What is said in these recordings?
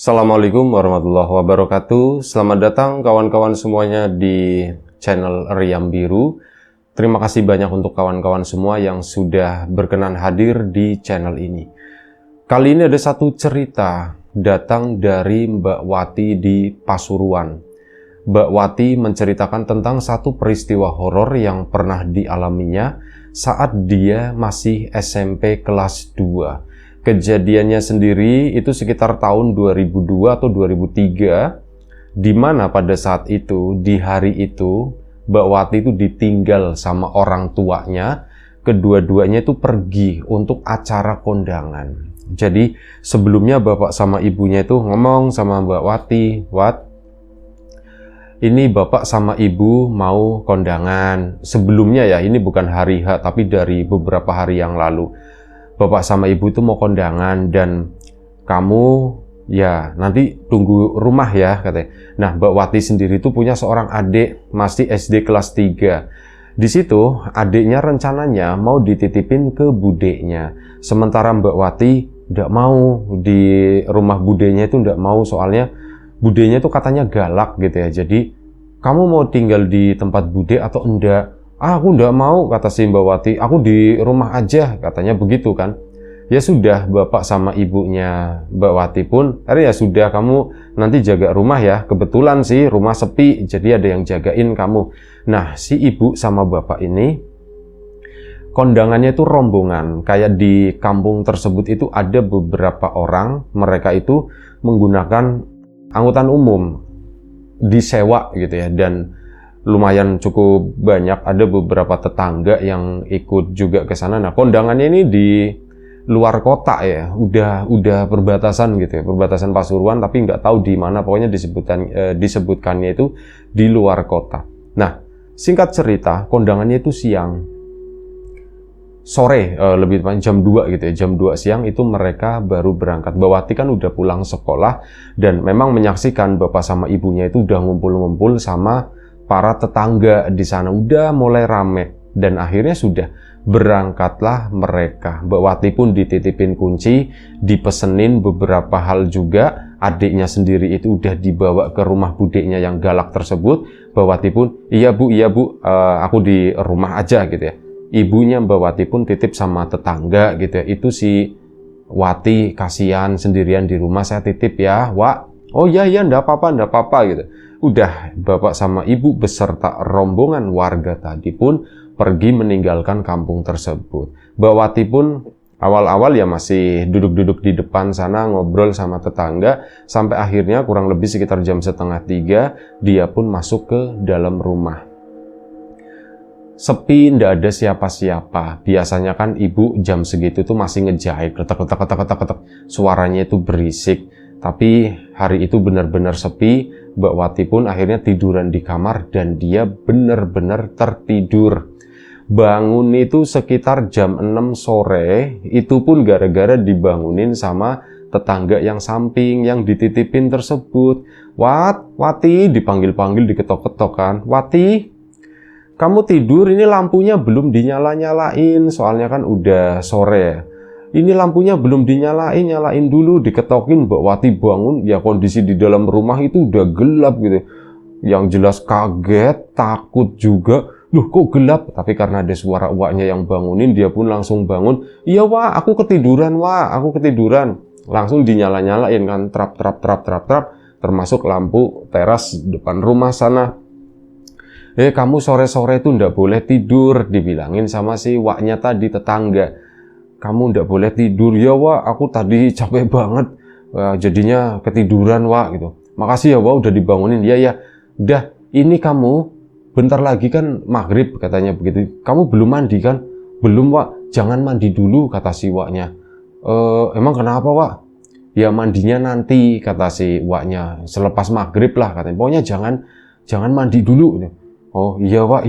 Assalamualaikum warahmatullahi wabarakatuh. Selamat datang kawan-kawan semuanya di channel Riam Biru. Terima kasih banyak untuk kawan-kawan semua yang sudah berkenan hadir di channel ini. Kali ini ada satu cerita datang dari Mbak Wati di Pasuruan. Mbak Wati menceritakan tentang satu peristiwa horor yang pernah dialaminya saat dia masih SMP kelas 2. Kejadiannya sendiri itu sekitar tahun 2002 atau 2003, di mana pada saat itu, di hari itu, Mbak Wati itu ditinggal sama orang tuanya. Kedua-duanya itu pergi untuk acara kondangan. Jadi sebelumnya bapak sama ibunya itu ngomong sama Mbak Wati, "Wat, ini bapak sama ibu mau kondangan." Sebelumnya ya, ini bukan hari H, tapi dari beberapa hari yang lalu. Bapak sama ibu itu mau kondangan dan kamu ya nanti tunggu rumah ya, katanya. Nah, Mbak Wati sendiri itu punya seorang adik masih SD kelas 3. Di situ adiknya rencananya mau dititipin ke budeknya. Sementara Mbak Wati tidak mau, di rumah budenya itu tidak mau, soalnya budenya itu katanya galak gitu ya. Jadi, kamu mau tinggal di tempat bude atau enggak? Aku enggak mau, kata si Mbak Wati. Aku di rumah aja, katanya begitu kan. Ya sudah, bapak sama ibunya Mbak Wati pun, ya sudah, kamu nanti jaga rumah ya. Kebetulan sih rumah sepi, jadi ada yang jagain kamu. Nah, si ibu sama bapak ini, kondangannya itu rombongan. Kayak di kampung tersebut itu ada beberapa orang, mereka itu menggunakan angkutan umum, disewa gitu ya, dan lumayan cukup banyak, ada beberapa tetangga yang ikut juga ke sana. Nah, kondangannya ini di luar kota ya, udah perbatasan gitu ya, perbatasan Pasuruan, tapi nggak tahu di mana, pokoknya disebutkannya itu di luar kota. Nah, singkat cerita, kondangannya itu siang, sore, lebih tepat jam 2 gitu ya, jam 2 siang itu mereka baru berangkat. Mbak Wati kan udah pulang sekolah dan memang menyaksikan bapak sama ibunya itu udah ngumpul-ngumpul sama para tetangga di sana, udah mulai rame, dan akhirnya sudah berangkatlah mereka. Mbak Wati pun dititipin kunci, dipesenin beberapa hal juga. Adiknya sendiri itu udah dibawa ke rumah budeknya yang galak tersebut. Mbak Wati pun, iya bu, aku di rumah aja gitu ya. Ibunya Mbak Wati pun titip sama tetangga gitu ya. Itu si Wati kasihan sendirian di rumah, saya titip ya, Wak. Oh iya, ndak apa-apa gitu. Udah, bapak sama ibu beserta rombongan warga tadi pun pergi meninggalkan kampung tersebut. Mbak Wati pun awal-awal ya masih duduk-duduk di depan sana ngobrol sama tetangga, sampai akhirnya kurang lebih sekitar jam 2:30 dia pun masuk ke dalam rumah. Sepi, ndak ada siapa-siapa. Biasanya kan ibu jam segitu tuh masih ngejahit, ketek. Suaranya itu berisik. Tapi hari itu benar-benar sepi. Mbak Wati pun akhirnya tiduran di kamar dan dia benar-benar tertidur. Bangun itu sekitar jam 6 sore, itu pun gara-gara dibangunin sama tetangga yang samping yang dititipin tersebut. Wati, dipanggil-panggil, diketok-ketok kan. Wati, kamu tidur, ini lampunya belum dinyala-nyalain, soalnya kan udah sore ya. Ini lampunya belum nyalain dulu, diketokin. Mbak Wati bangun, ya kondisi di dalam rumah itu udah gelap gitu. Yang jelas kaget, takut juga. Loh kok gelap? Tapi karena ada suara uaknya yang bangunin, dia pun langsung bangun. Iya Wak, aku ketiduran Wak, aku ketiduran. Langsung dinyala-nyalain kan, trap. Termasuk lampu teras depan rumah sana. Kamu sore-sore itu ndak boleh tidur, dibilangin sama si Waknya tadi, tetangga. Kamu ndak boleh tidur. Ya Wak, aku tadi capek banget, jadinya ketiduran Wak gitu. Makasih ya Wak udah dibangunin. Ya, udah, ini kamu bentar lagi kan maghrib, katanya begitu. Kamu belum mandi kan? Belum Wak, jangan mandi dulu, kata si Waknya. Emang kenapa Wak? Ya mandinya nanti, kata si Waknya, selepas maghrib lah katanya. Pokoknya jangan mandi dulu. Oh iya Wak.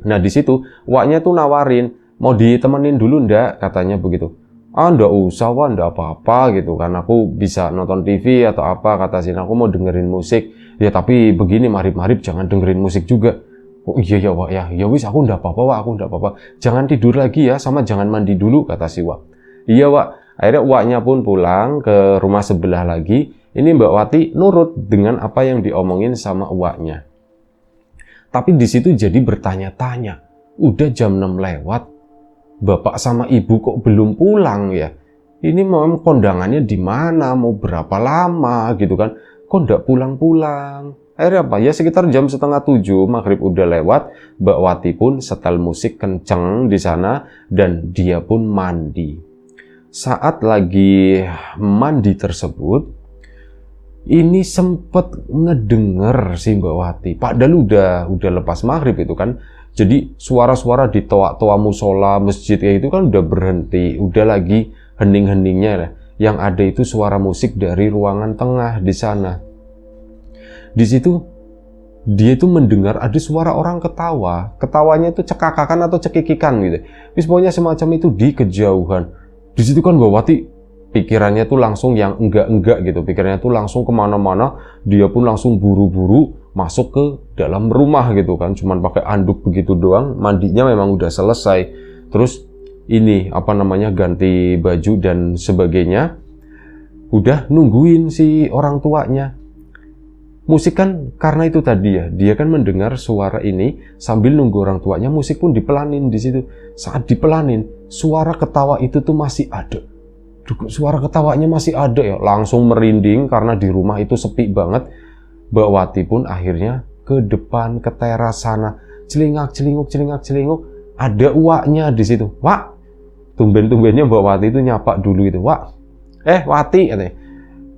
Nah di situ Waknya tuh nawarin, mau ditemenin dulu ndak, katanya begitu. Ndak usah Wak, ndak apa-apa gitu kan, aku bisa nonton TV atau apa, kata Sin, aku mau dengerin musik. Ya tapi begini, marib-marib jangan dengerin musik juga. Oh iya ya Wak ya, ya wis aku ndak apa-apa Wak, aku ndak apa-apa. Jangan tidur lagi ya, sama jangan mandi dulu, kata si Wak. Iya Wak, Akhirnya uaknya pun pulang ke rumah sebelah lagi. Ini Mbak Wati nurut dengan apa yang diomongin sama uaknya. Tapi di situ jadi bertanya-tanya, udah jam 6 lewat, bapak sama ibu kok belum pulang ya? Ini mau kondangannya di mana? Mau berapa lama gitu kan? Kok nggak pulang-pulang? Akhirnya apa? Ya sekitar jam 6:30 maghrib udah lewat, Mbak Wati pun setel musik kenceng di sana dan dia pun mandi. Saat lagi mandi tersebut, ini sempet ngedenger si Mbak Wati. Padahal udah lepas maghrib itu kan. Jadi suara-suara di toa-toa musola masjid kayak itu kan udah berhenti, udah lagi hening-heningnya lah. Yang ada itu suara musik dari ruangan tengah di sana. Di situ dia itu mendengar ada suara orang ketawa. Ketawanya itu cekakakan atau cekikikan gitu. Terus pokoknya semacam itu di kejauhan. Di situ kan Mbak Wati pikirannya tuh langsung yang enggak gitu. Pikirannya tuh langsung kemana-mana. Dia pun langsung buru-buru masuk ke dalam rumah gitu kan. Cuman pakai anduk begitu doang. Mandinya memang udah selesai. Terus ini ganti baju dan sebagainya. Udah nungguin si orang tuanya. Musik kan karena itu tadi ya, dia kan mendengar suara ini sambil nunggu orang tuanya, musik pun dipelanin di situ. Saat dipelanin, suara ketawa itu tuh masih ada. Suara ketawanya masih ada ya, langsung merinding karena di rumah itu sepi banget. Mbak Wati pun akhirnya ke depan ke teras sana, celingak-celinguk, ada uaknya di situ. Wak, tumben-tumbennya Mbak Wati itu nyapa dulu itu. Wak, Wati katanya.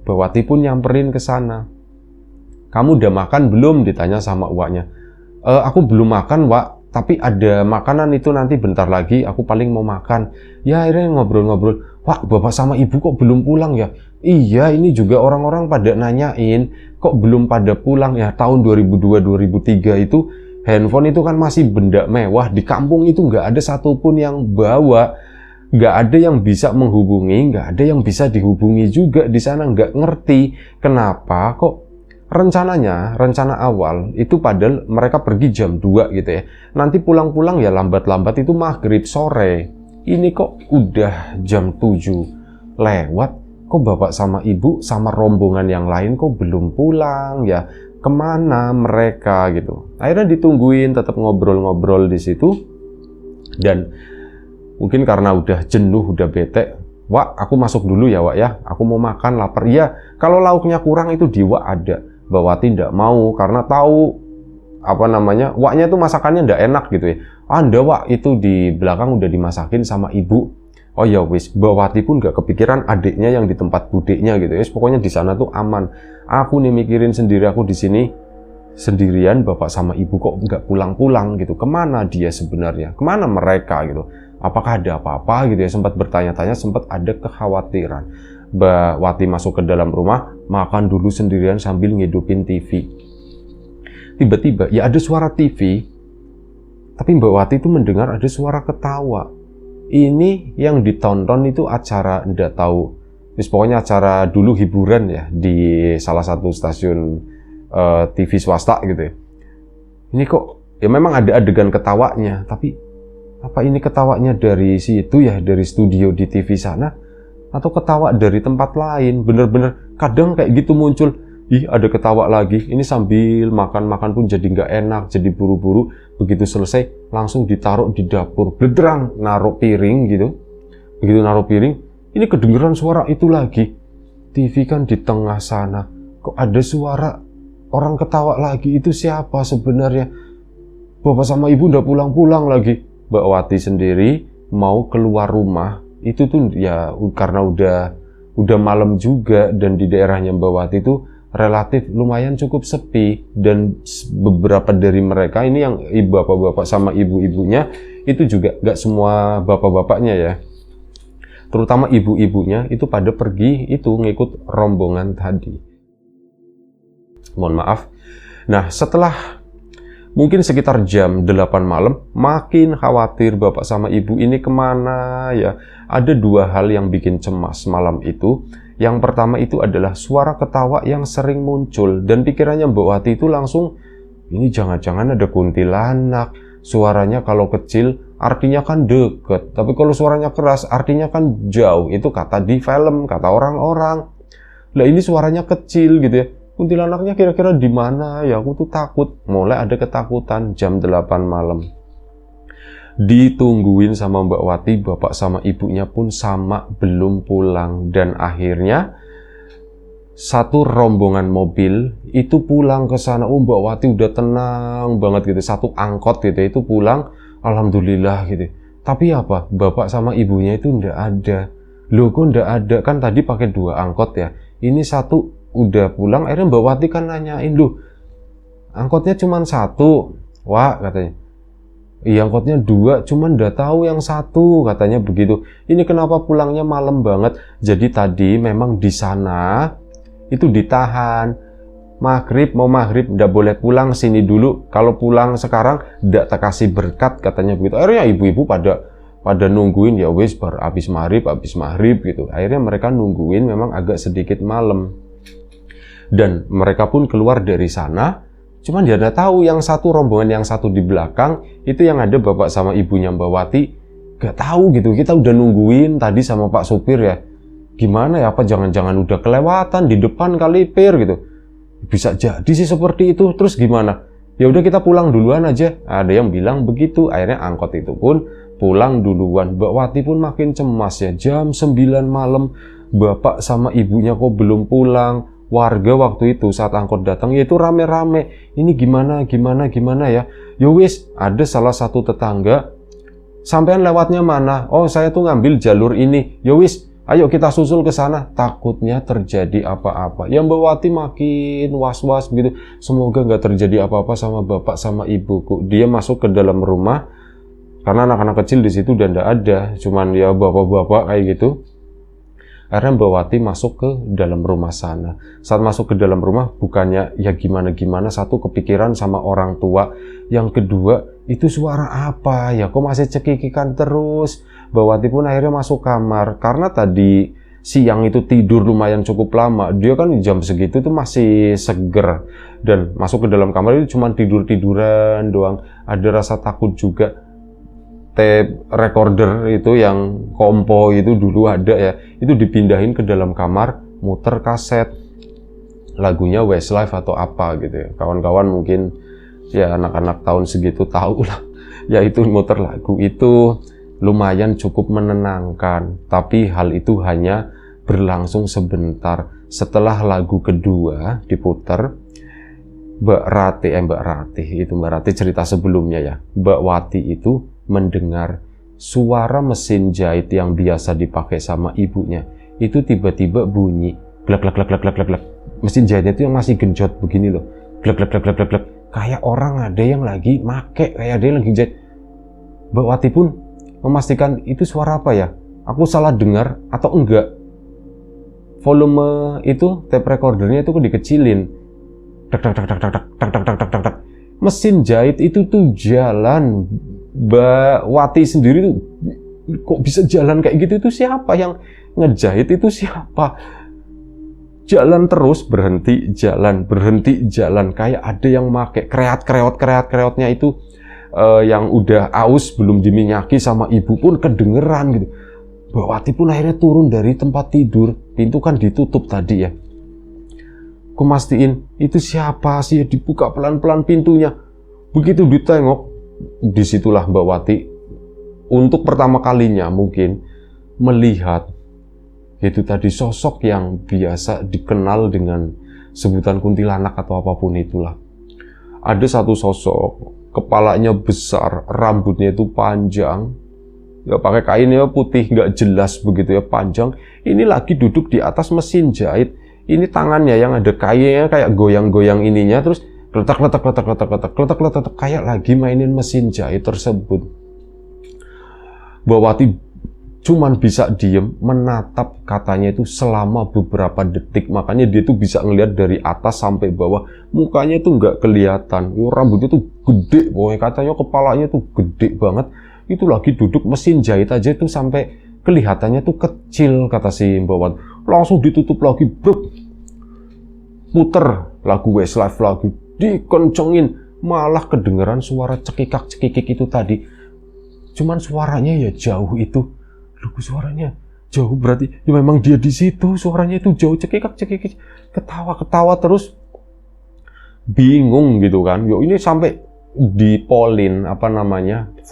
Mbak Wati pun nyamperin ke sana. Kamu udah makan belum? Ditanya sama uaknya. Aku belum makan, Wak. Tapi ada makanan itu nanti bentar lagi. Aku paling mau makan. Ya akhirnya ngobrol-ngobrol. Wak, bapak sama ibu kok belum pulang ya? Iya, ini juga orang-orang pada nanyain. Kok belum pada pulang ya? Tahun 2002-2003 itu handphone itu kan masih benda mewah. Di kampung itu nggak ada satupun yang bawa. Nggak ada yang bisa menghubungi. Nggak ada yang bisa dihubungi juga di sana. Nggak ngerti kenapa kok. Rencana awal itu padahal mereka pergi jam 2 gitu ya. Nanti pulang-pulang ya lambat-lambat itu maghrib sore. Ini kok udah jam 7 lewat. Kok bapak sama ibu sama rombongan yang lain kok belum pulang ya? Kemana mereka gitu. Akhirnya ditungguin, tetap ngobrol-ngobrol di situ. Dan mungkin karena udah jenuh, udah bete. Wak, aku masuk dulu ya Wak ya. Aku mau makan, lapar. Iya, kalau lauknya kurang itu di Wak ada. Mbak Wati tidak mau karena tahu waknya tuh masakannya tidak enak gitu ya. Anda Wak itu di belakang udah dimasakin sama ibu. Oh ya wis, Mbak Wati pun gak kepikiran adiknya yang di tempat budeknya gitu ya. Pokoknya di sana tuh aman. Aku nih mikirin sendiri, aku di sini sendirian, bapak sama ibu kok nggak pulang-pulang gitu. Kemana dia sebenarnya? Kemana mereka gitu? Apakah ada apa-apa gitu ya? Sempat bertanya-tanya, sempat ada kekhawatiran. Mbak Wati masuk ke dalam rumah, makan dulu sendirian sambil ngidupin TV. Tiba-tiba ya ada suara TV, tapi Mbak Wati itu mendengar ada suara ketawa. Ini yang ditonton itu acara, nggak tahu, pokoknya acara dulu hiburan ya di salah satu stasiun TV swasta gitu ya. Ini kok ya memang ada adegan ketawanya, tapi apa ini ketawanya dari situ ya, dari studio di TV sana, atau ketawa dari tempat lain? Bener-bener kadang kayak gitu muncul, ih ada ketawa lagi, ini sambil makan pun jadi nggak enak, jadi buru-buru, begitu selesai langsung ditaruh di dapur, bledrang, naruh piring gitu. Begitu naruh piring, ini kedengeran suara itu lagi. TV kan di tengah sana, kok ada suara orang ketawa lagi, itu siapa sebenarnya? Bapak sama ibu udah pulang-pulang lagi. Mbak Wati sendiri mau keluar rumah, itu tuh ya karena udah malam juga, dan di daerahnya Mbak Wati itu relatif lumayan cukup sepi, dan beberapa dari mereka ini yang bapak-bapak sama ibu-ibunya itu juga gak semua bapak-bapaknya ya, terutama ibu-ibunya itu pada pergi itu ngikut rombongan tadi. Mohon maaf. Nah setelah mungkin sekitar jam 8 malam, makin khawatir bapak sama ibu ini kemana ya. Ada dua hal yang bikin cemas malam itu. Yang pertama itu adalah suara ketawa yang sering muncul, dan pikirannya Mbak Wati itu langsung, ini jangan-jangan ada kuntilanak. suaranya kalau kecil artinya kan deket, tapi kalau suaranya keras artinya kan jauh. Itu kata di film, kata orang-orang. Lah ini suaranya kecil gitu ya. Kuntilanaknya kira-kira di mana ya? Aku tuh takut. Mulai ada ketakutan jam 8 malam. Ditungguin sama Mbak Wati, bapak sama ibunya pun sama belum pulang. Dan akhirnya satu rombongan mobil itu pulang ke sana. Oh, Mbak Wati udah tenang banget gitu. Satu angkot gitu itu pulang, alhamdulillah gitu. Tapi apa? Bapak sama ibunya itu ndak ada. Loh kok ndak ada? Kan tadi pakai 2 angkot ya. Ini satu udah pulang. Akhirnya Mbak Wati kan nanyain, loh angkotnya cuma 1. Wah katanya. Iya angkotnya 2, cuman ndak tahu yang 1 katanya begitu. Ini kenapa pulangnya malam banget? Jadi tadi memang di sana itu ditahan. Mau maghrib ndak boleh pulang sini dulu. Kalau pulang sekarang ndak tak kasih berkat katanya begitu. Akhirnya ibu-ibu pada nungguin ya wis bar habis maghrib gitu. Akhirnya mereka nungguin memang agak sedikit malam. Dan mereka pun keluar dari sana. Cuman dia ada tahu yang satu rombongan yang satu di belakang itu yang ada bapak sama ibunya Mbak Wati gak tahu gitu. Kita udah nungguin tadi sama Pak Supir ya. Gimana ya, apa jangan-jangan udah kelewatan di depan kali pir gitu. Bisa jadi sih seperti itu. Terus gimana? Ya udah kita pulang duluan aja. Ada yang bilang begitu. Akhirnya angkot itu pun pulang duluan. Mbak Wati pun makin cemas ya. Jam 9 malam bapak sama ibunya kok belum pulang. Warga waktu itu saat angkot datang ya itu rame-rame. Ini gimana ya. Ya wis, ada salah satu tetangga, sampean lewatnya mana? Oh saya tuh ngambil jalur ini. Ya wis, ayo kita susul ke sana. Takutnya terjadi apa-apa. Ya Mbak Wati makin was-was begitu. Semoga nggak terjadi apa-apa sama bapak sama ibuku. Dia masuk ke dalam rumah karena anak-anak kecil di situ udah nggak ada. Cuman ya bapak-bapak kayak gitu. Akhirnya Mbak Wati masuk ke dalam rumah sana. Saat masuk ke dalam rumah, bukannya ya gimana-gimana, satu kepikiran sama orang tua. Yang kedua, itu suara apa ya? Kok masih cekikikan terus? Mbak Wati pun akhirnya masuk kamar. Karena tadi siang itu tidur lumayan cukup lama. Dia kan jam segitu tuh masih seger. Dan masuk ke dalam kamar itu cuma tidur-tiduran doang. Ada rasa takut juga. Tape recorder itu yang kompo itu dulu ada ya, itu dipindahin ke dalam kamar, muter kaset lagunya Westlife atau apa gitu ya. Kawan-kawan mungkin ya anak-anak tahun segitu tahu lah ya, itu muter lagu itu lumayan cukup menenangkan. Tapi hal itu hanya berlangsung sebentar. Setelah lagu kedua diputer, Mbak Rati cerita sebelumnya ya, Mbak Wati itu mendengar suara mesin jahit yang biasa dipakai sama ibunya itu tiba-tiba bunyi glek glek glek glek glek glek. Mesin jahitnya itu yang masih genjot begini loh, glek glek glek glek glek glek, kayak orang ada yang lagi make, kayak ada yang lagi jahit. Mbak Wati pun memastikan itu suara apa ya, aku salah dengar atau enggak. Volume itu tape recordernya itu dikecilin, tak tak tak tak tak tak tak tak tak tak tak. Mesin jahit itu tuh jalan. Mbak Wati sendiri tuh kok bisa jalan kayak gitu, itu siapa yang ngejahit, itu siapa? Jalan terus, berhenti jalan, kayak ada yang make kreot-kreotnya itu yang udah aus belum diminyaki sama ibu pun kedengeran gitu. Mbak Wati pun akhirnya turun dari tempat tidur, pintu kan ditutup tadi ya. Aku mastiin itu siapa sih, dibuka pelan-pelan pintunya. Begitu ditengok, disitulah Mbak Wati untuk pertama kalinya mungkin melihat itu tadi sosok yang biasa dikenal dengan sebutan kuntilanak atau apapun itulah. Ada satu sosok, kepalanya besar, rambutnya itu panjang, ya pakai kainnya putih nggak jelas begitu ya, panjang. Ini lagi duduk di atas mesin jahit. Ini tangannya yang ada kainnya kayak goyang-goyang ininya, terus letak kayak lagi mainin mesin jahit tersebut. Mbak Wati cuman bisa diem menatap katanya itu selama beberapa detik. Makanya dia tuh bisa ngelihat dari atas sampai bawah, mukanya itu nggak kelihatan. Rambutnya tuh gede, pokoknya katanya kepalanya tuh gede banget. Itu lagi duduk mesin jahit aja tuh sampai kelihatannya tuh kecil, kata si Mbak Wati. Langsung ditutup lagi, puter lagu Westlife lagi, dikencengin, malah kedengeran suara cekikak-cekikik itu tadi. Cuman suaranya ya jauh itu. Loh, suaranya jauh berarti ya memang dia di situ, suaranya itu jauh, cekikak-cekikik, ketawa-ketawa terus. Bingung gitu kan. Yo ini sampai di polin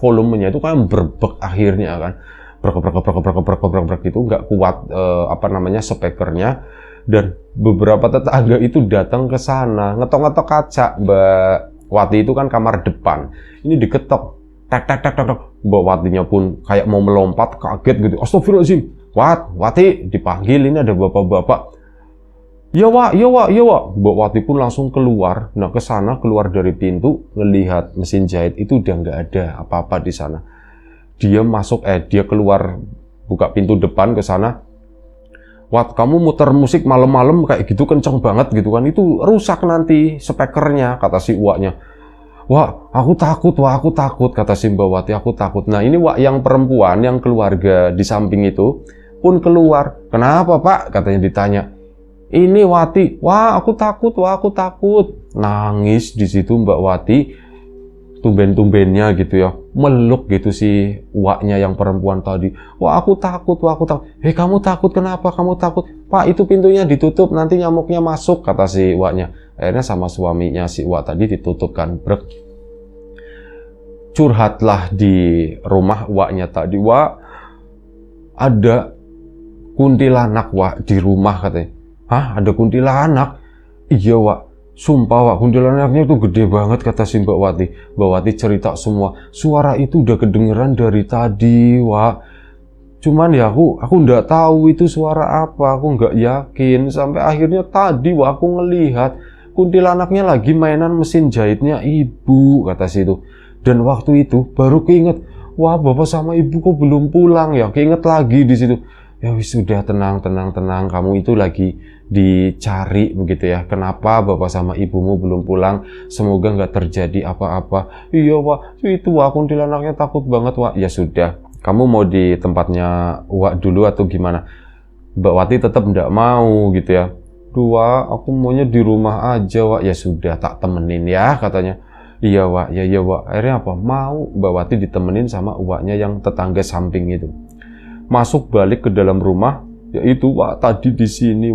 volumenya itu kan berbek akhirnya kan. Brek itu nggak kuat speakernya. Dan beberapa tetangga itu datang ke sana, ngetok-ngetok kaca. Mbak Wati itu kan kamar depan. Ini diketok, tek. Mbak Watinya pun kayak mau melompat, kaget gitu. Astagfirullahaladzim, Wati dipanggil, ini ada bapak-bapak. Ya Wak. Mbak Wati pun langsung keluar. Nah ke sana, keluar dari pintu, ngelihat mesin jahit itu udah nggak ada apa-apa di sana. Dia keluar, buka pintu depan ke sana. Wat, kamu muter musik malam-malam kayak gitu kenceng banget gitu kan, itu rusak nanti speakernya, kata si Waknya. Wah, aku takut, kata si Mbak Wati, aku takut. Nah ini Wak yang perempuan, yang keluarga di samping itu pun keluar. Kenapa Pak? Katanya ditanya. Ini Wati, wah aku takut. Nangis di situ Mbak Wati, tumben-tumbennya gitu ya, meluk gitu si Waknya yang perempuan tadi. Wah aku takut. Hei kamu takut kenapa? Kamu takut? Pak itu pintunya ditutup, nanti nyamuknya masuk, kata si Waknya. Akhirnya sama suaminya si Wak tadi ditutup kan, brek. Curhatlah di rumah Waknya tadi. Wak, ada kuntilanak Wak di rumah katanya. Hah, ada kuntilanak? Iya Wak, sumpah Wak, kuntilanaknya itu gede banget, kata si Mbak Wati. Mbak Wati cerita semua. Suara itu udah kedengeran dari tadi Wak. Cuman ya aku nggak tahu itu suara apa, aku nggak yakin. Sampai akhirnya tadi Wak aku ngelihat kuntilanaknya lagi mainan mesin jahitnya ibu, kata si itu. Dan waktu itu baru keinget, wah bapak sama ibu kok belum pulang ya, keinget lagi di situ. Ya wis sudah, tenang, kamu itu lagi dicari begitu ya. Kenapa bapak sama ibumu belum pulang? Semoga nggak terjadi apa-apa. Iya Wak, itu Wak kuntilanaknya takut banget Wak. Ya sudah, kamu mau di tempatnya Wak dulu atau gimana? Mbak Wati tetap nggak mau gitu ya. Dua, aku maunya di rumah aja Wak. Ya sudah, tak temenin ya katanya. Iya Wak, ya Wak. Akhirnya apa? Mau Mbak Wati ditemenin sama Waknya yang tetangga samping itu. Masuk balik ke dalam rumah, yaitu Wak tadi di sini.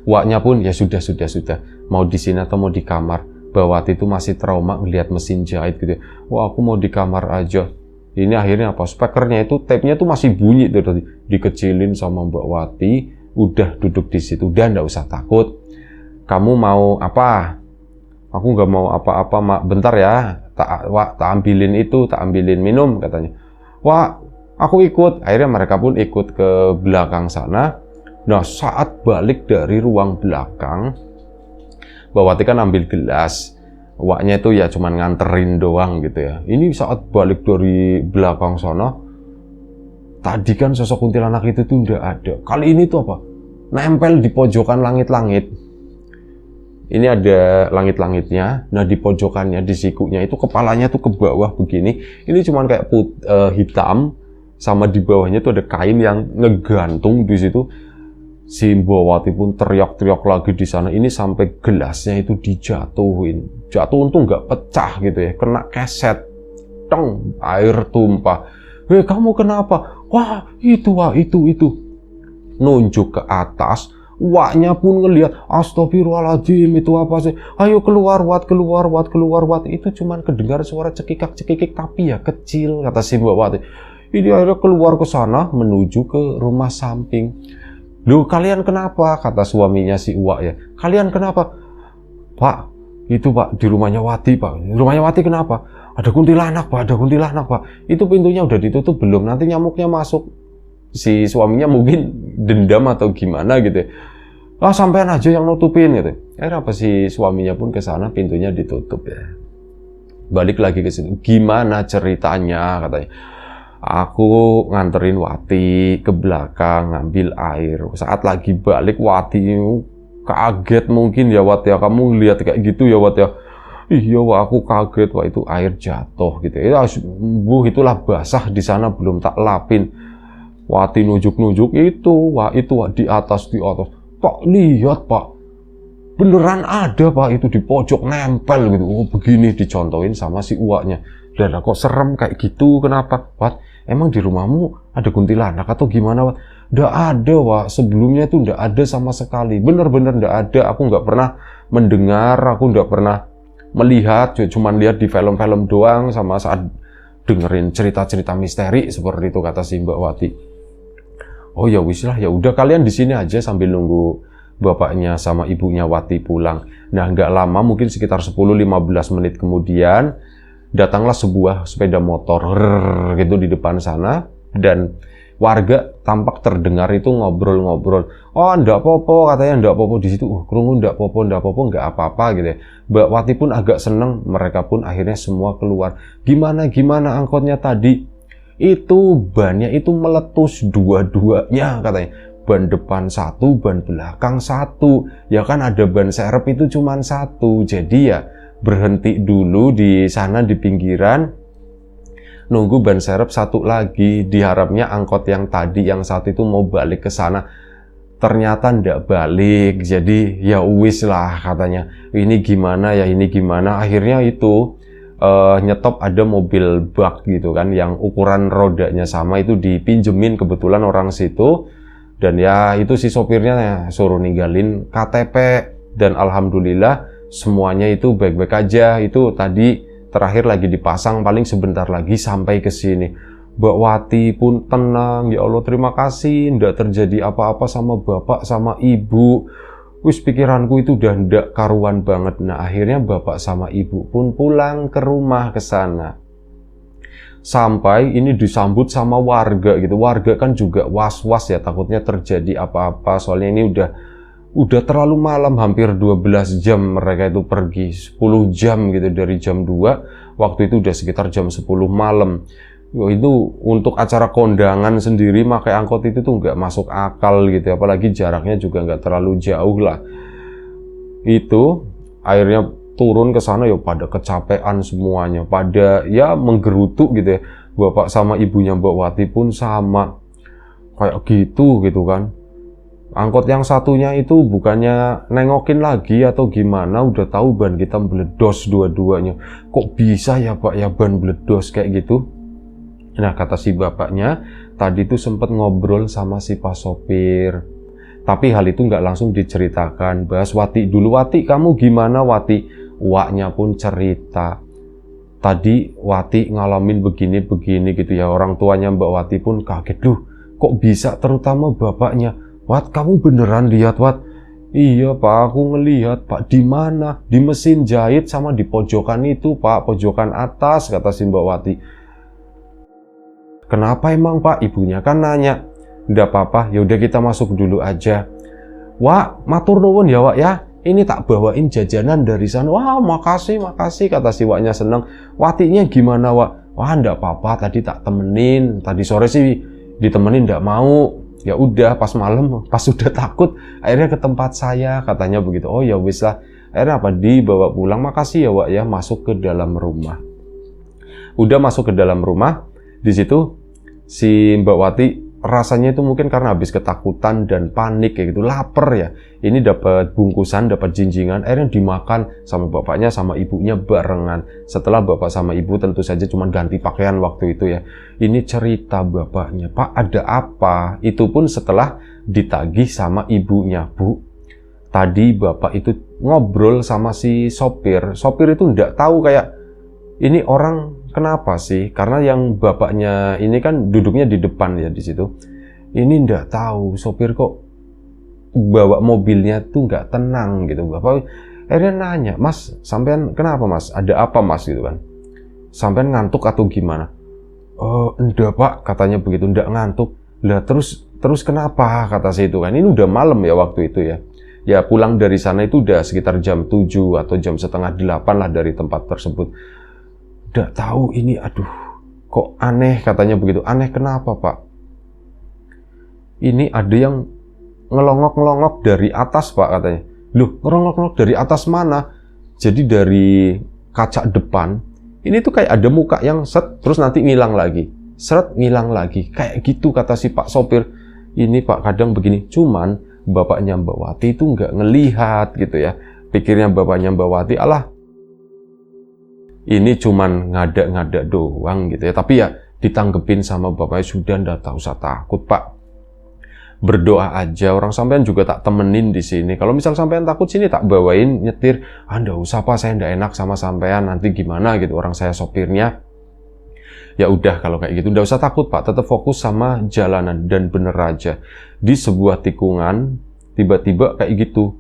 Waknya pun ya sudah, mau di sini atau mau di kamar. Mbak Wati itu masih trauma ngelihat mesin jahit gitu. Wah aku mau di kamar aja. Ini akhirnya apa? Speakernya itu, tape-nya tuh masih bunyi tuh tadi. Dikecilin sama Mbak Wati, udah duduk di situ, udah nggak usah takut. Kamu mau apa? Aku nggak mau apa-apa, Mak. Bentar ya, tak ambilin minum katanya. Wah, aku ikut. Akhirnya mereka pun ikut ke belakang sana. Nah, saat balik dari ruang belakang, Mbak Wati kan ambil gelas. Waknya itu ya cuman nganterin doang gitu ya. Ini saat balik dari belakang sana, tadi kan sosok kuntilanak itu tuh udah ada. Kali ini tuh apa? Nempel di pojokan langit-langit. Ini ada langit-langitnya. Nah di pojokannya, di sikunya itu kepalanya tuh ke bawah begini. Ini cuman kayak hitam, sama di bawahnya tuh ada kain yang ngegantung di situ. Si Mbak Wati pun teriak-teriak lagi di sana. Ini sampai gelasnya itu dijatuhin. Jatuh untung nggak pecah gitu ya. Kena keset, tong, air tumpah. Hei kamu kenapa? Wah itu Wak, itu. Nunjuk ke atas. Waknya pun ngelihat, astagfirullahaladzim, itu apa sih? Ayo keluar Wat. Itu cuman kedengar suara cekikak-cekikik tapi ya kecil, kata si Mbak Wati. Ini akhirnya keluar ke sana menuju ke rumah samping. Loh kalian kenapa? Kata suaminya si Uwak ya. Kalian kenapa? Pak, itu Pak di rumahnya Wati Pak. Rumahnya Wati kenapa? Ada kuntilanak Pak. Itu pintunya udah ditutup belum? Nanti nyamuknya masuk. Si suaminya mungkin dendam atau gimana gitu ya. Sampean aja yang nutupin gitu. Akhirnya apa si suaminya pun ke sana, pintunya ditutup ya. Balik lagi ke sini. Gimana ceritanya katanya? Aku nganterin Wati ke belakang ngambil air. Saat lagi balik Wati kaget mungkin ya Wat ya. Kamu lihat kayak gitu ya Wat ya. Iya Wak, aku kaget Wak, itu air jatuh gitu. Itulah basah di sana belum tak lapin. Wati nujuk-nujuk itu Wak di atas. Pak lihat Pak, beneran ada Pak, itu di pojok nempel gitu. Oh begini, dicontohin sama si uaknya. Dan kok serem kayak gitu, kenapa? Wat, emang di rumahmu ada kuntilanak atau gimana Wat? Nggak ada Wak, sebelumnya itu nggak ada sama sekali. Bener-bener nggak ada, aku nggak pernah mendengar, aku nggak pernah melihat, cuman lihat di film-film doang sama saat dengerin cerita-cerita misteri seperti itu, kata si Mbak Wati. Oh ya wis lah, ya udah kalian di sini aja sambil nunggu bapaknya sama ibunya Wati pulang. Nah, nggak lama, mungkin sekitar 10-15 menit kemudian, datanglah sebuah sepeda motor gitu di depan sana, dan warga tampak terdengar itu ngobrol-ngobrol. Oh, ndak popo, katanya ndak popo di situ. Krungu ndak popo, nggak apa-apa gitu ya. Mbak Wati pun agak seneng, mereka pun akhirnya semua keluar. Gimana angkotnya tadi? Itu bannya itu meletus dua-duanya katanya. Ban depan satu, ban belakang satu. Ya kan ada ban serep itu cuma satu. Jadi ya berhenti dulu di sana di pinggiran, nunggu ban serep satu lagi. Diharapnya angkot yang tadi yang satu itu mau balik ke sana, ternyata ndak balik. Jadi ya wis lah katanya, ini gimana. Akhirnya itu nyetop, ada mobil bak gitu kan yang ukuran rodanya sama, itu dipinjemin kebetulan orang situ. Dan ya itu si sopirnya suruh ninggalin KTP, dan alhamdulillah semuanya itu baik-baik aja. Itu tadi terakhir lagi dipasang, paling sebentar lagi sampai ke sini. Mbak Wati pun tenang, ya Allah terima kasih, ndak terjadi apa-apa sama bapak sama ibu. Wis, pikiranku itu udah ndak karuan banget. Nah akhirnya bapak sama ibu pun pulang ke rumah ke sana. Sampai ini disambut sama warga gitu. Warga kan juga was-was ya, takutnya terjadi apa-apa. Soalnya ini udah terlalu malam, hampir 12 jam mereka itu pergi. 10 jam gitu, dari jam 2. Waktu itu udah sekitar jam 10 malam. Itu untuk acara kondangan sendiri pakai angkot itu tuh nggak masuk akal gitu, apalagi jaraknya juga nggak terlalu jauh lah. Itu akhirnya turun ke sana ya pada kecapean semuanya, pada ya menggerutu gitu ya. Bapak sama ibunya Mbak Wati pun sama kayak gitu kan. Angkot yang satunya itu bukannya nengokin lagi atau gimana, udah tahu ban kita meledos dua-duanya. Kok bisa ya Pak ya ban meledos kayak gitu? Nah kata si bapaknya, tadi tuh sempat ngobrol sama si pas sopir. Tapi hal itu nggak langsung diceritakan, bahas Wati dulu. Wati, kamu gimana Wati? Uaknya pun cerita. Tadi Wati ngalamin begini-begini gitu ya. Orang tuanya Mbak Wati pun kaget, duh kok bisa, terutama bapaknya. Wat, kamu beneran lihat Wat? Iya Pak, aku ngelihat Pak. Di mana? Di mesin jahit sama di pojokan itu Pak, pojokan atas, kata si Mbak Wati. Kenapa emang Pak? Ibunya kan nanya. Nggak apa-apa, yaudah kita masuk dulu aja. Wak, matur nuwun ya Wak ya. Ini tak bawain jajanan dari sana. Wah, makasih, kata si Waknya seneng. Watinya gimana Wak? Wah, nggak apa-apa, tadi tak temenin. Tadi sore sih ditemenin nggak mau. Ya udah, pas malam, pas sudah takut, akhirnya ke tempat saya, katanya begitu. Oh ya wis lah. Akhirnya apa? Dibawa pulang. Makasih ya Wak ya, masuk ke dalam rumah. Udah masuk ke dalam rumah. Di situ si Mbak Wati rasanya itu mungkin karena habis ketakutan dan panik kayak gitu, lapar ya. Ini dapat bungkusan, dapat jinjingan, akhirnya dimakan sama bapaknya sama ibunya barengan. Setelah bapak sama ibu tentu saja cuma ganti pakaian waktu itu ya. Ini cerita bapaknya, Pak ada apa? Itu pun setelah ditagih sama ibunya. Bu, tadi bapak itu ngobrol sama si sopir. Sopir itu nggak tahu kayak ini orang kenapa sih? Karena yang bapaknya ini kan duduknya di depan ya di situ. Ini nggak tahu sopir kok bawa mobilnya tuh nggak tenang gitu. Bapak akhirnya nanya, Mas, sampean kenapa Mas? Ada apa Mas gitu kan? Sampean ngantuk atau gimana? Oh, enggak Pak, katanya begitu, enggak ngantuk. Lah terus kenapa? Kata si itu kan. Ini udah malam ya waktu itu ya. Ya pulang dari sana itu udah sekitar jam 7 atau jam setengah 8 lah dari tempat tersebut. Nggak tahu ini, aduh, kok aneh, katanya begitu. Aneh kenapa Pak? Ini ada yang ngelongok-ngelongok dari atas Pak, katanya. Loh, ngelongok-ngelongok dari atas mana? Jadi dari kaca depan, ini tuh kayak ada muka yang set, terus nanti ngilang lagi. Seret, ngilang lagi. Kayak gitu kata si Pak sopir. Ini Pak kadang begini, cuman bapaknya Mbak Wati itu nggak ngelihat gitu ya. Pikirnya bapaknya Mbak Wati, alah ini cuman ngadak-ngadak doang gitu ya. Tapi ya ditanggepin sama bapaknya, sudah ndak usah takut Pak. Berdoa aja, orang sampean juga tak temenin di sini. Kalau misal sampean takut sini tak bawain nyetir. Ndak usah Pak, saya ndak enak sama sampean, nanti gimana gitu, orang saya sopirnya. Ya udah kalau kayak gitu ndak usah takut Pak, tetap fokus sama jalanan dan bener aja. Di sebuah tikungan tiba-tiba kayak gitu,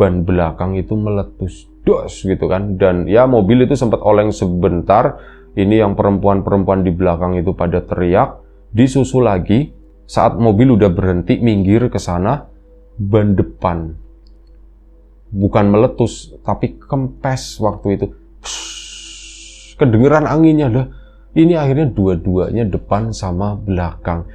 ban belakang itu meletus, dos gitu kan. Dan ya mobil itu sempat oleng sebentar. Ini yang perempuan-perempuan di belakang itu pada teriak, disusul lagi. Saat mobil udah berhenti, minggir ke sana, ban depan bukan meletus, tapi kempes waktu itu. Psh, kedengeran anginnya dah. Ini akhirnya dua-duanya depan sama belakang.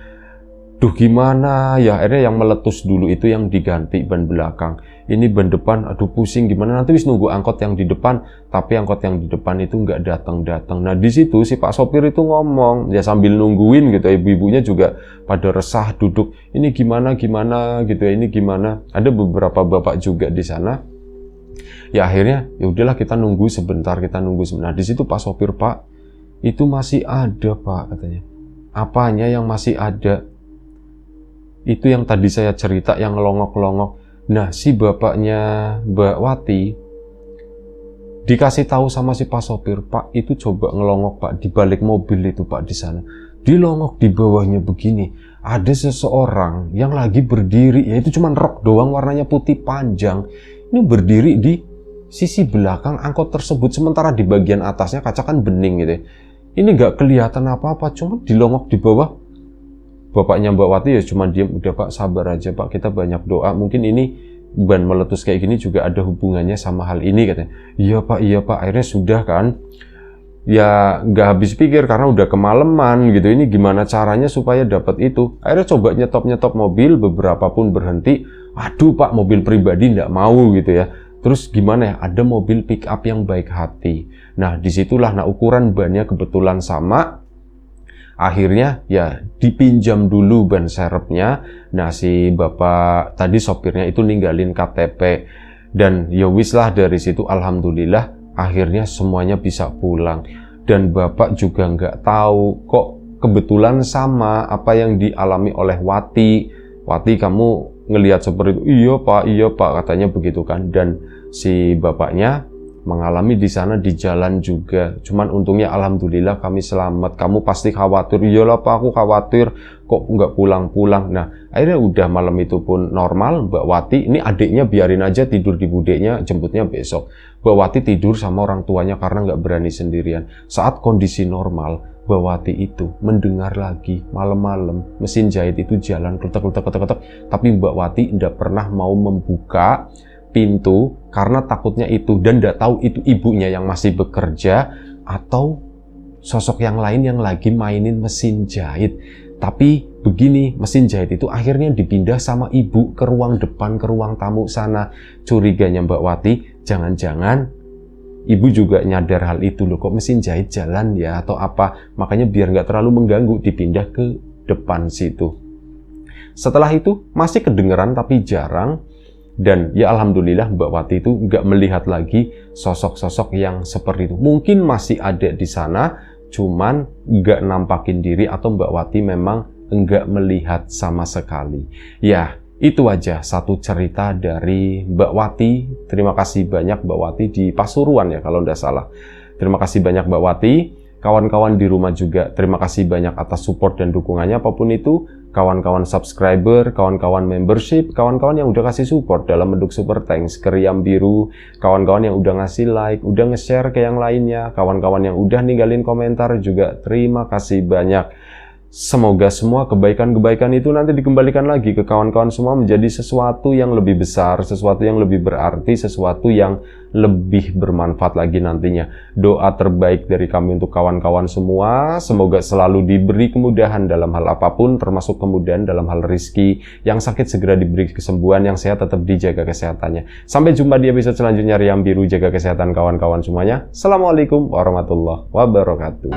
Duh gimana ya, akhirnya yang meletus dulu itu yang diganti ban belakang. Ini ban depan, aduh pusing gimana, nanti wis nunggu angkot yang di depan, tapi angkot yang di depan itu nggak datang-datang. Nah di situ si Pak sopir itu ngomong, ya sambil nungguin gitu, ibu-ibunya juga pada resah duduk, ini gimana gitu ya, ini gimana. Ada beberapa bapak juga di sana. Ya akhirnya ya udahlah kita nunggu sebentar. Nah di situ Pak sopir, Pak itu masih ada Pak katanya. Apanya yang masih ada? Itu yang tadi saya cerita yang ngelongok-longok. Nah, si bapaknya Mbak Wati dikasih tahu sama si Pak sopir, Pak itu coba ngelongok Pak di balik mobil itu Pak di sana. Dilongok di bawahnya begini, ada seseorang yang lagi berdiri, ya itu cuma rok doang warnanya putih panjang. Ini berdiri di sisi belakang angkot tersebut, sementara di bagian atasnya kaca kan bening gitu. Ini nggak kelihatan apa-apa, cuma dilongok di bawah. Bapaknya Mbak Wati ya cuma diam, udah Pak sabar aja Pak, kita banyak doa, mungkin ini ban meletus kayak gini juga ada hubungannya sama hal ini katanya. Iya Pak, akhirnya sudah kan. Ya nggak habis pikir karena udah kemalaman gitu, ini gimana caranya supaya dapat itu. Akhirnya coba nyetop mobil, beberapa pun berhenti. Aduh Pak, mobil pribadi nggak mau gitu ya. Terus gimana ya, ada mobil pick up yang baik hati. Nah disitulah, ukuran bannya kebetulan sama. Akhirnya ya dipinjam dulu ban serepnya. Nah si bapak tadi sopirnya itu ninggalin KTP. Dan ya wis lah dari situ alhamdulillah akhirnya semuanya bisa pulang. Dan bapak juga nggak tahu kok kebetulan sama apa yang dialami oleh Wati. Wati kamu ngelihat seperti itu? Iya pak katanya begitu kan. Dan si bapaknya mengalami di sana di jalan juga. Cuman untungnya alhamdulillah kami selamat. Kamu pasti khawatir. Iyalah Pak, aku khawatir kok nggak pulang-pulang. Nah akhirnya udah malam itu pun normal. Mbak Wati, ini adiknya biarin aja tidur di budeknya, jemputnya besok. Mbak Wati tidur sama orang tuanya karena nggak berani sendirian. Saat kondisi normal, Mbak Wati itu mendengar lagi malam-malam mesin jahit itu jalan kletek. Tapi Mbak Wati tidak pernah mau membuka pintu karena takutnya itu, dan tidak tahu itu ibunya yang masih bekerja atau sosok yang lain yang lagi mainin mesin jahit. Tapi begini, mesin jahit itu akhirnya dipindah sama ibu ke ruang depan, ke ruang tamu sana. Curiganya Mbak Wati, jangan-jangan ibu juga nyadar hal itu loh, kok mesin jahit jalan ya atau apa. Makanya biar nggak terlalu mengganggu dipindah ke depan situ. Setelah itu masih kedengeran tapi jarang. Dan ya alhamdulillah Mbak Wati itu nggak melihat lagi sosok-sosok yang seperti itu. Mungkin masih ada di sana, cuman nggak nampakin diri atau Mbak Wati memang nggak melihat sama sekali. Ya itu aja satu cerita dari Mbak Wati. Terima kasih banyak Mbak Wati di Pasuruan ya kalau nggak salah. Terima kasih banyak Mbak Wati. Kawan-kawan di rumah juga terima kasih banyak atas support dan dukungannya apapun itu. Kawan-kawan subscriber, kawan-kawan membership, kawan-kawan yang udah kasih support dalam bentuk super thanks ke Riam Biru, kawan-kawan yang udah ngasih like, udah nge-share ke yang lainnya, kawan-kawan yang udah ninggalin komentar juga terima kasih banyak. Semoga semua kebaikan-kebaikan itu nanti dikembalikan lagi ke kawan-kawan semua menjadi sesuatu yang lebih besar, sesuatu yang lebih berarti, sesuatu yang lebih bermanfaat lagi nantinya. Doa terbaik dari kami untuk kawan-kawan semua, semoga selalu diberi kemudahan dalam hal apapun, termasuk kemudahan dalam hal rizki. Yang sakit segera diberi kesembuhan, yang sehat tetap dijaga kesehatannya. Sampai jumpa di episode selanjutnya Riam Biru, jaga kesehatan kawan-kawan semuanya. Assalamualaikum warahmatullahi wabarakatuh.